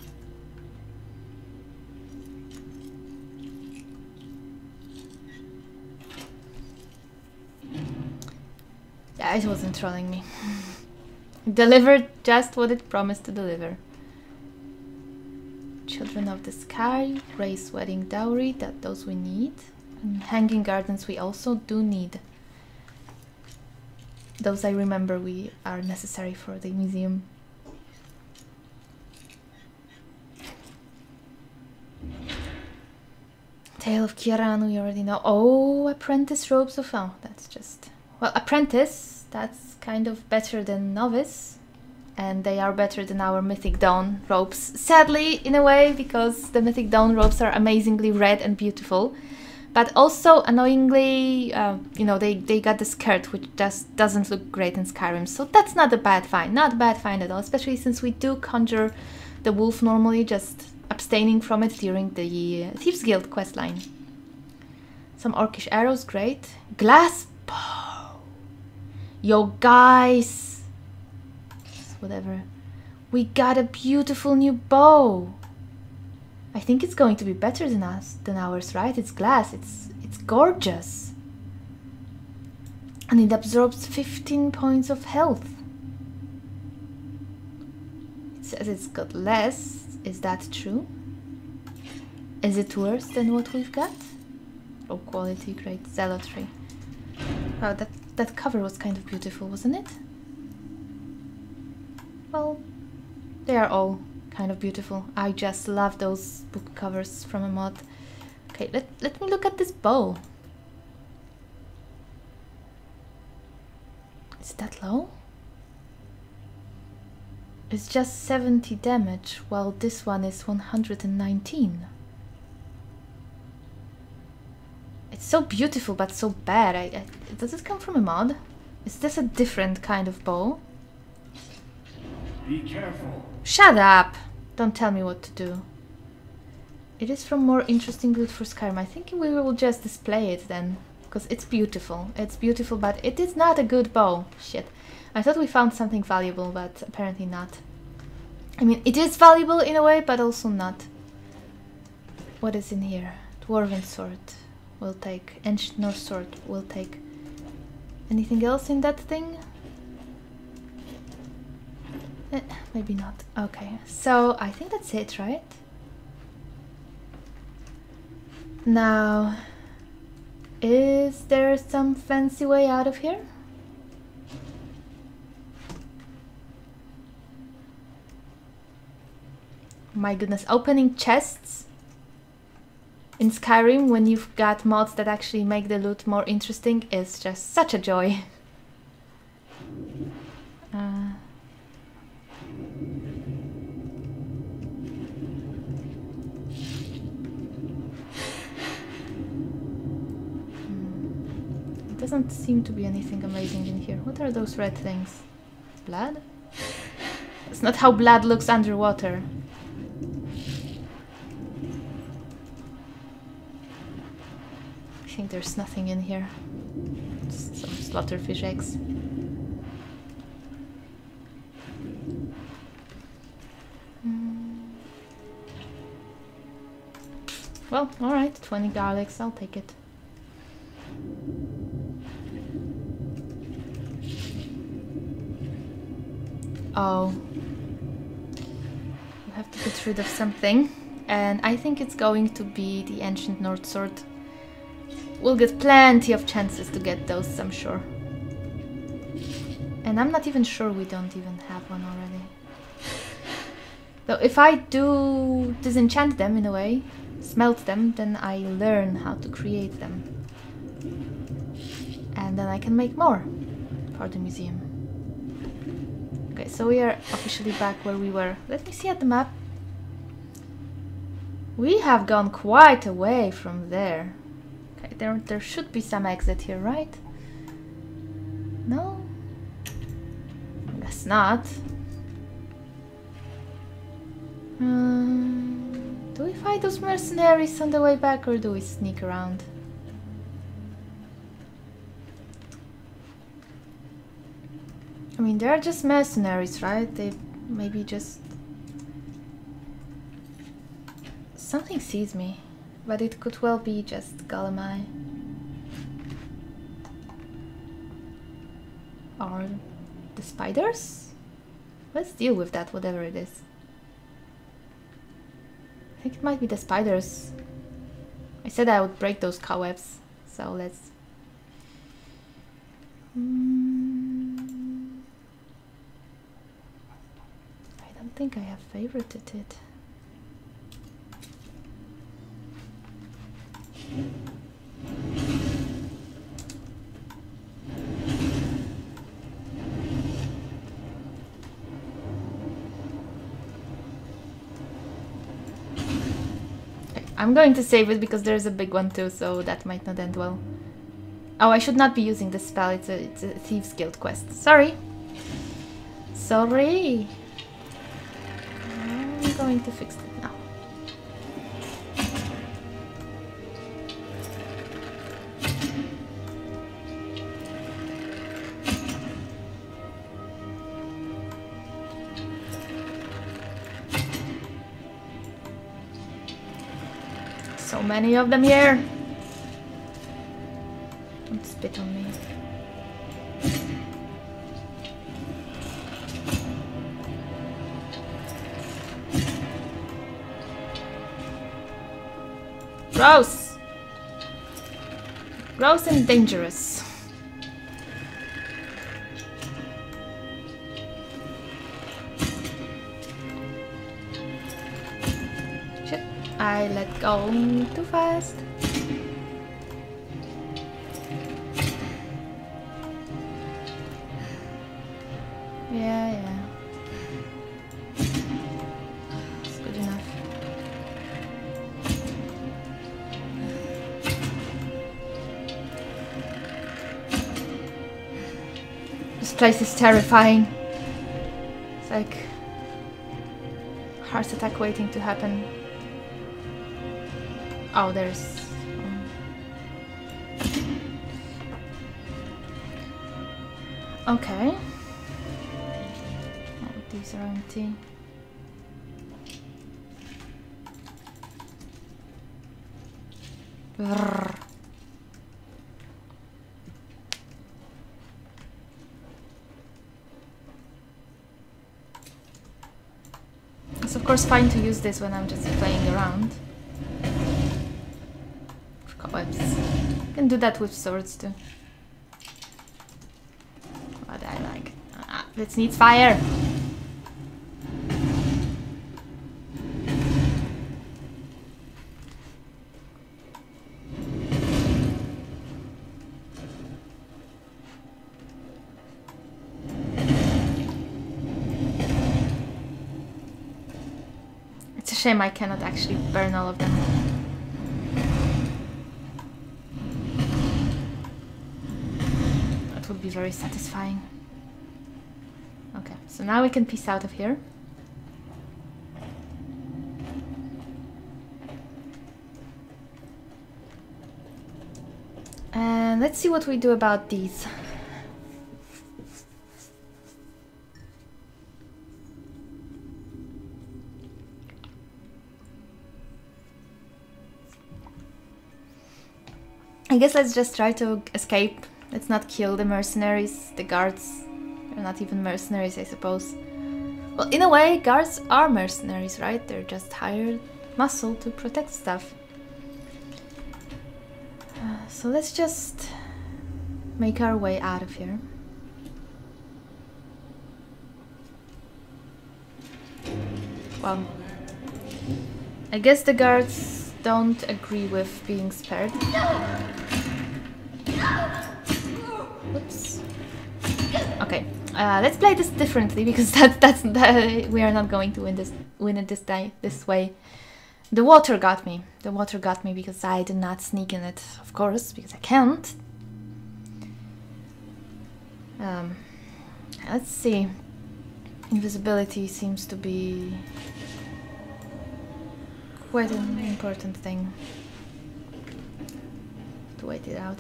Yeah, it wasn't trolling me. It delivered just what it promised to deliver. Children of the Sky, race wedding dowry, those we need. And hanging gardens we also do need. Those I remember we are necessary for the museum. Tale of Kieran we already know. Oh, apprentice robes of... Oh, that's just... Well, apprentice, that's kind of better than novice. And they are better than our Mythic Dawn robes. Sadly, in a way, because the Mythic Dawn robes are amazingly red and beautiful. But also, annoyingly, you know, they got the skirt, which just doesn't look great in Skyrim. So that's not a bad find. Not a bad find at all. Especially since we do conjure the wolf normally, just abstaining from it during the Thieves Guild questline. Some orcish arrows, great. Glass bow. Yo, guys. Whatever. We got a beautiful new bow. I think it's going to be better than ours, right? It's glass. It's gorgeous. And it absorbs 15 points of health. It says it's got less. Is that true? Is it worse than what we've got? Oh, quality, great. Zealotry. Wow, that cover was kind of beautiful, wasn't it? Well, they are all kind of beautiful. I just love those book covers from a mod. Okay, let me look at this bow. Is that low? It's just 70 damage, while this one is 119. It's so beautiful, but so bad. Does it come from a mod? Is this a different kind of bow? Be careful. Shut up! Don't tell me what to do. It is from more interesting loot for Skyrim. I think we will just display it then. Because it's beautiful. It's beautiful, but it is not a good bow. Shit. I thought we found something valuable, but apparently not. I mean, it is valuable in a way, but also not. What is in here? Dwarven sword. We'll take. Ancient Norse sword. We'll take. Anything else in that thing? Maybe not. Okay, so I think that's it, right? Now, is there some fancy way out of here? My goodness, opening chests in Skyrim when you've got mods that actually make the loot more interesting is just such a joy. Doesn't seem to be anything amazing in here. What are those red things? Blood? That's not how blood looks underwater. I think there's nothing in here. Just some slaughterfish eggs. Well, alright, 20 garlics, I'll take it. Oh, we have to get rid of something, and I think it's going to be the Ancient North Sword. We'll get plenty of chances to get those, I'm sure. And I'm not even sure we don't even have one already. Though if I do disenchant them in a way, smelt them, then I learn how to create them. And then I can make more for the museum. Okay, so we are officially back where we were. Let me see at the map. We have gone quite away from there. Okay, there should be some exit here, right? No? I guess not. Do we fight those mercenaries on the way back, or do we sneak around? I mean, they're just mercenaries, right? They maybe just... Something sees me, but it could well be just Galamai. Or the spiders? Let's deal with that, whatever it is. I think it might be the spiders. I said I would break those cobwebs, so let's... I don't think I have favorited it. I'm going to save it because there's a big one too, so that might not end well. Oh, I should not be using this spell. It's a Thieves Guild quest. Sorry. Sorry. I'm going to fix it now. So many of them here. Don't spit on me. Gross! Gross and dangerous. Shit, I let go too fast. Yeah. It's good enough. This place is terrifying. It's like heart attack waiting to happen. Oh, there's... Okay. Oh, these are empty. Brrr. It's of course fine to use this when I'm just playing around. Cobwebs. You can do that with swords too. But I like... this needs fire! It's a shame I cannot actually burn all of them. That would be very satisfying. Okay, so now we can peace out of here. And let's see what we do about these. I guess let's just try to escape. Let's not kill the mercenaries, the guards. They're not even mercenaries, I suppose. Well, in a way, guards are mercenaries, right? They're just hired muscle to protect stuff. So let's just make our way out of here. Well, I guess the guards don't agree with being spared. Oops. Okay, let's play this differently because we are not going to win it this way. The water got me. The water got me because I did not sneak in it, of course, because I can't. Let's see. Invisibility seems to be quite an important thing to wait it out.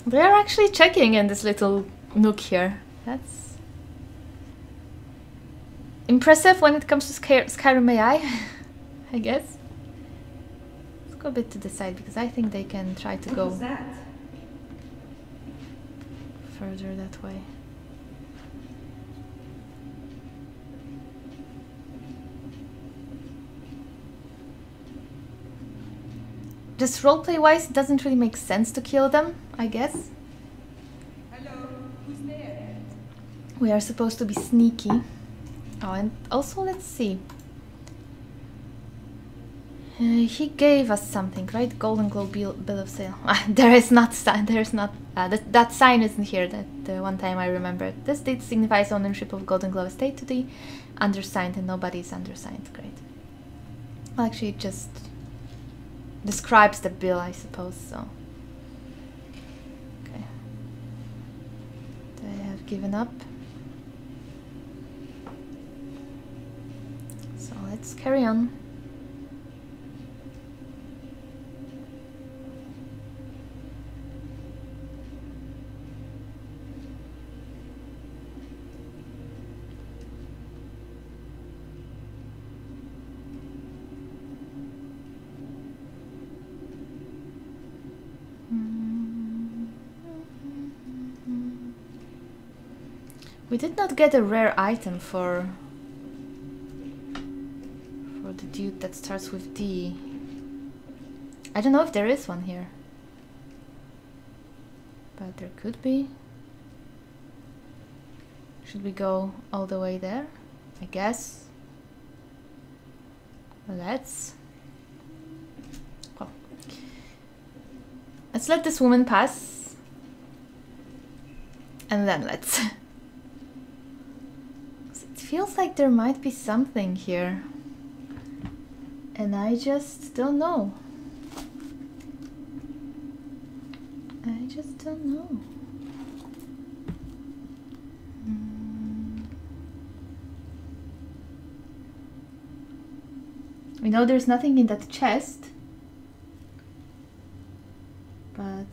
They're actually checking in this little nook here. That's impressive when it comes to Skyrim AI, I guess. Let's go a bit to the side because I think they can try to go further that way. Just roleplay wise, it doesn't really make sense to kill them, I guess. Hello, who's there? We are supposed to be sneaky. Oh, and also let's see. He gave us something, right? Golden Globe bill of sale. There is not. That sign isn't here. That the one time I remembered. This deed signifies ownership of Golden Globe estate to the undersigned, and nobody is undersigned. Great. Well, actually, it just describes the bill, I suppose. So, okay. They have given up. So let's carry on. We did not get a rare item for the dude that starts with D. I don't know if there is one here, but there could be. Should we go all the way there? I guess. Let's let this woman pass, and then let's. It feels like there might be something here, and I just don't know. I just don't know. We know there's nothing in that chest, but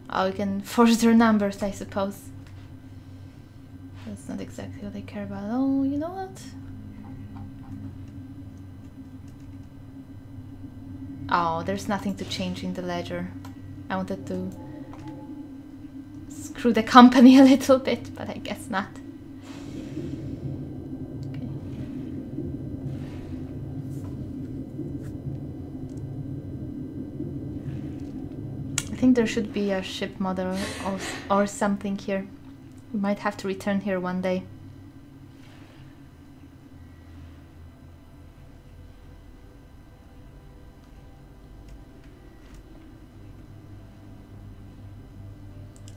oh, we can forge their numbers, I suppose. That's not exactly what I care about. Oh, you know what? Oh, there's nothing to change in the ledger. I wanted to screw the company a little bit, but I guess not. Okay. I think there should be a ship model or something here. We might have to return here one day.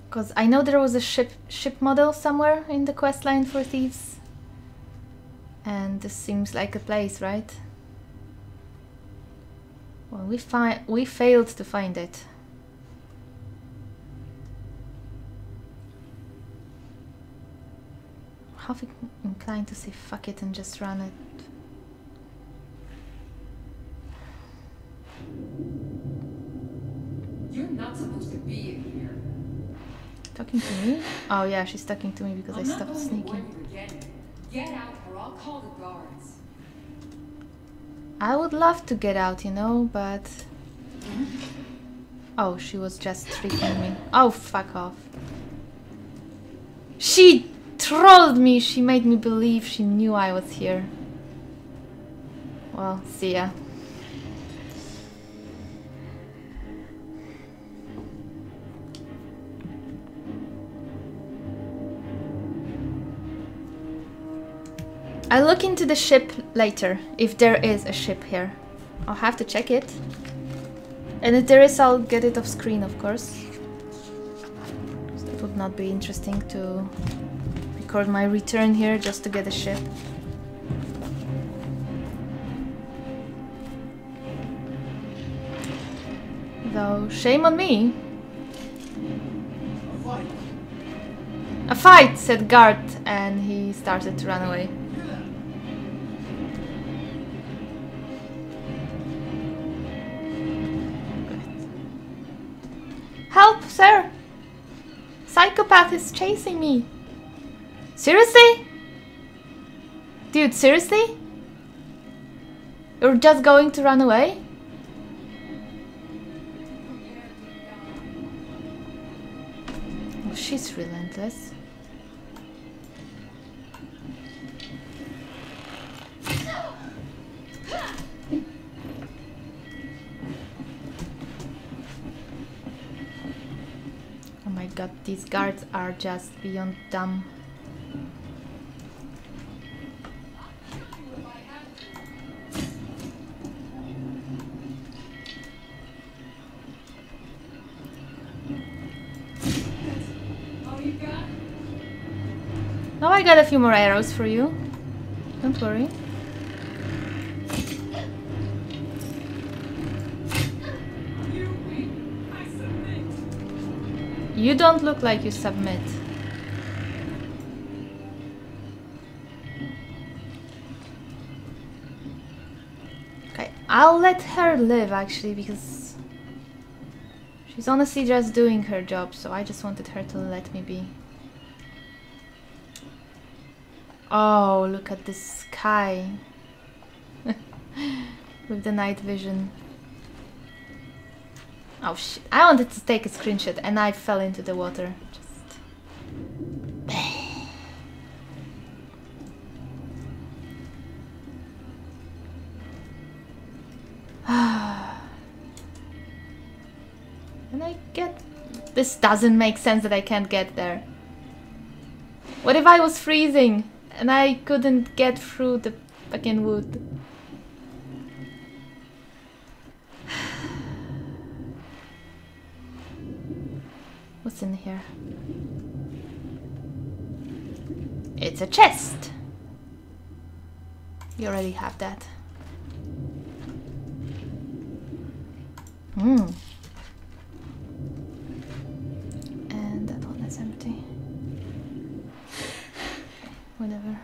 Because I know there was a ship model somewhere in the questline for thieves. And this seems like a place, right? Well, we failed to find it. Half inclined to say fuck it and just run it. You're not supposed to be in here. Talking to me? Oh yeah, she's talking to me because I stopped sneaking. Get out or I'll call the guards. I would love to get out, you know, but... Oh, she was just tricking me. Oh, fuck off. She trolled me! She made me believe she knew I was here. Well, see ya. I'll look into the ship later, if there is a ship here. I'll have to check it. And if there is, I'll get it off screen, of course. So that would not be interesting to record my return here just to get a ship. Though, shame on me. A fight, said guard, and he started to run away. Help, sir! Psychopath is chasing me! Seriously? Dude, seriously? You're just going to run away? Oh, she's relentless. Oh my god, these guards are just beyond dumb. Now I got a few more arrows for you. Don't worry. You don't look like you submit. Okay, I'll let her live actually because she's honestly just doing her job, so I just wanted her to let me be. Oh, look at the sky with the night vision. Oh shit, I wanted to take a screenshot and I fell into the water. Just... Can I get... This doesn't make sense that I can't get there. What if I was freezing and I couldn't get through the fucking wood? What's in here? It's a chest! You already have that. And that one is empty. Whatever.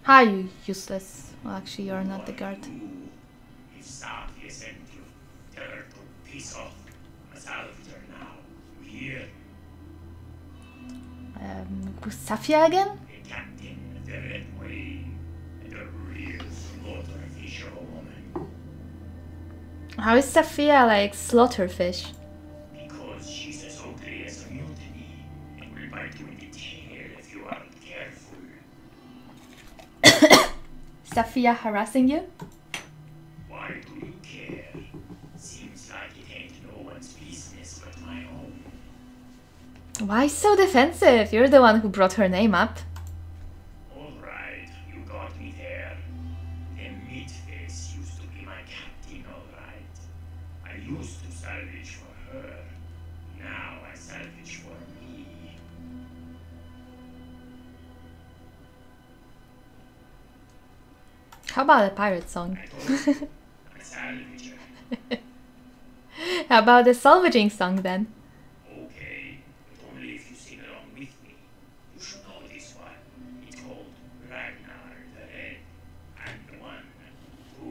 Hi, you useless. Well, actually, you're not the guard. Safia again? Captain of the Red Wave, and a real slaughterfish of a woman. How is Safia like slaughterfish? Because she's as ugly as a mutiny, and will bite you in the tail if you aren't careful. Safia harassing you? Why do you care? Seems like it ain't no one's business but my own. Why so defensive? You're the one who brought her name up. Alright, you got me there. The meat-face used to be my captain, alright. I used to salvage for her. Now I salvage for me. How about a pirate song? I told you, I'm a salvager. How about a salvaging song then? Okay, but only if you sing along with me. You should know this one. It's called Ragnar the Red. I'm the one who...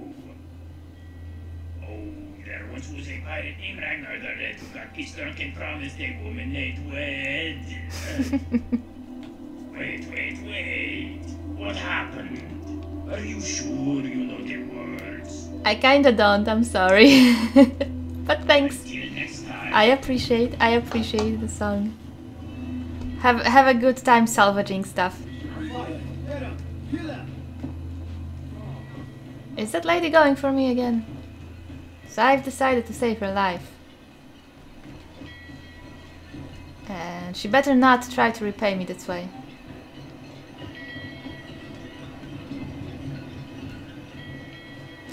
Oh, there once was a pirate named Ragnar the Red who got pissed drunk and promised a woman they'd wed. Wait. What happened? Are you sure you know the words? I kinda don't, I'm sorry. But thanks. Till next time. I appreciate the song. Have a good time salvaging stuff. Is that lady going for me again? So I've decided to save her life. And she better not try to repay me this way.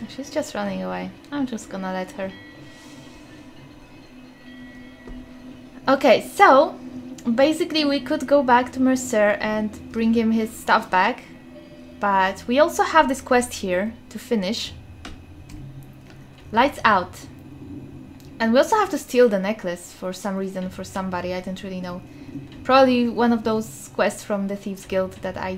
She's just running away. I'm just gonna let her. Okay, so basically we could go back to Mercer and bring him his stuff back, but we also have this quest here to finish. Lights out. And we also have to steal the necklace for some reason, for somebody, I don't really know. Probably one of those quests from the Thieves Guild that I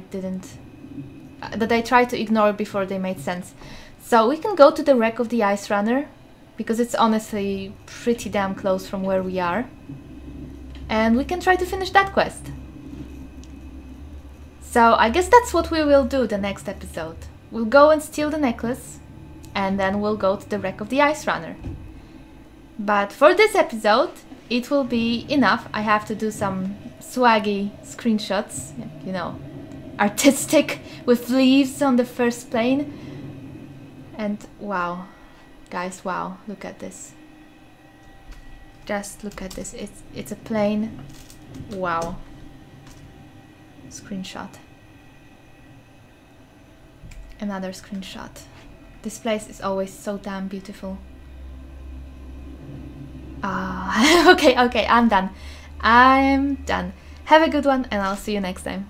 tried to ignore before they made sense. So we can go to the wreck of the Ice Runner because it's honestly pretty damn close from where we are. And we can try to finish that quest. So I guess that's what we will do the next episode. We'll go and steal the necklace, and then we'll go to the wreck of the Ice Runner. But for this episode, it will be enough. I have to do some swaggy screenshots, you know, artistic, with leaves on the first plane. And wow, guys, wow, look at this. Just look at this. It's a plane. Wow. Screenshot. Another screenshot. This place is always so damn beautiful. Okay, I'm done. I'm done. Have a good one, and I'll see you next time.